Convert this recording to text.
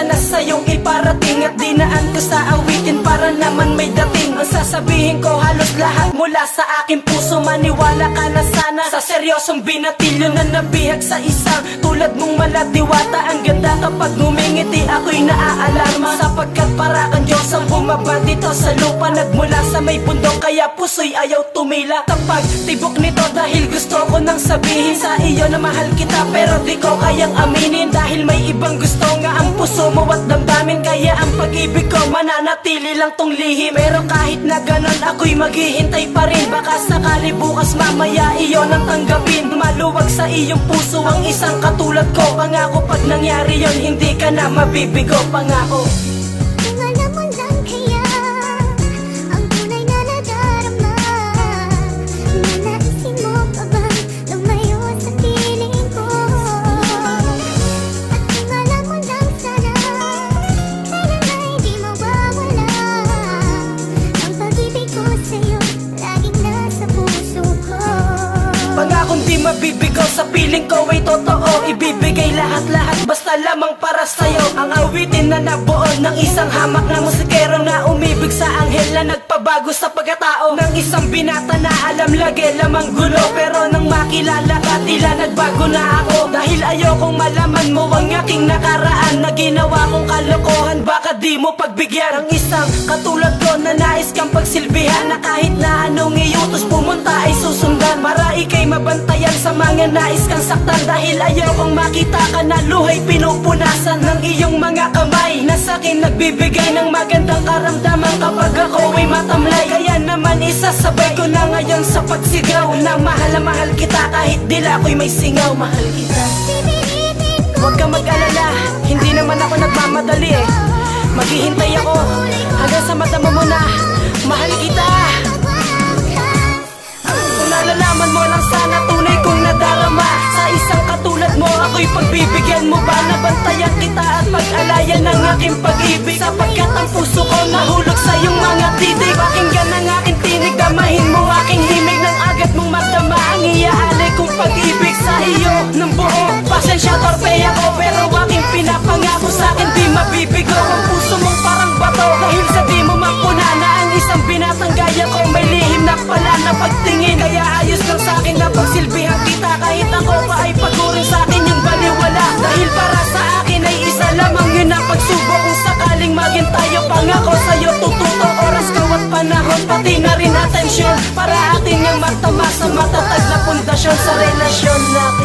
na sa'yong iparating. At dinaan ko sa awitin para naman may dating. Ang sasabihin ko halos lahat mula sa aking puso. Maniwala ka na sana sa seryosong binatilyo na nabihag sa isang tulad mong maladiwata. Ang ganda kapag ngumingiti ako'y naaalarma, sapagkat para kang Diyos ang bumaba dito sa lupa. Nagmula sa may bundok kaya puso'y ayaw tumila. Kapag tibok nito dahil gusto ko nang sabihin sa iyo na mahal kita, pero di ko kayang aminin. Dahil may ibang gusto nga ang puso mo at damdamin. Kaya ang pag-ibig ko mananatili lang tong lihim. Pero kahit na ganon ako'y maghihintay pa rin. Baka sakali bukas mamaya iyon ang tanggapin. Maluwag sa iyong puso ang isang katulad ko. Pangako pag nangyari yon hindi ka na mabibigo. Pangako. Pangakong di mabibigaw sa piling ko ay totoo. Ibibigay lahat-lahat basta lamang para sa'yo. Ang awitin na nabuo ng isang hamak na musikero na umibig sa anghel na nagpabago sa pagkatao. Ng isang binata na alam lagi lamang gulo, pero nang makilala ka tila nagbago na ako. Dahil ayokong malaman mo ang aking nakaraan na ginawa kong kalokohan, baka di mo pagbigyan. Ang isang katulad ko na nais kang pagsilbihan, na kahit na anong iutos pumunta ay susundan. Para ikay mabantayan sa mga nais kang saktan. Dahil ayokong makita ka na luhay pinupunasan ng iyong mga kamay, na sa'kin nagbibigay ng magandang karamdaman kapag ako ay matamlay. Kaya naman isasabay ko na ngayon sa pagsigaw na mahal na mahal kita kahit dila ko'y may singaw. Mahal kita. Huwag kang mag-alala, hindi naman ako nagmamadali eh. Maghihintay ako hanggang sa madama mo na mahal kita. Kung nalalaman mo lang sana tunay kong nadarama sa isang katulad mo, ako'y pagbibigyan mo ba? Nabantayan kita at pag-alayan ng aking pag-ibig, sapagkat ang puso ko nahulog sa iyong mga titig. Pakinggan ang aking tinig, damahin mo aking himig, nang agad mong magdama ang iaalay kong pag-ibig sa iyo ng buo. Pasensya torpe ako, pero aking pinapangako sa'kin di mabibigo. Ang puso mong parang bato, dahil sa di mo mapuna na ang isang binatang gaya ko may lihim na pala na pagtingin. Kaya ayos lang sa'kin na pagsilbihan kita, kahit ako pa ay pagurin sa'kin yung baliwala. Dahil para sa akin ay isa lamang yun ang pagsubok. Kung sakaling maging tayo, pangako sa'yo tututo oras ko at panahon, pati na rin atensyon, para ating ang matama sa matatag na pundasyon sa relasyon natin.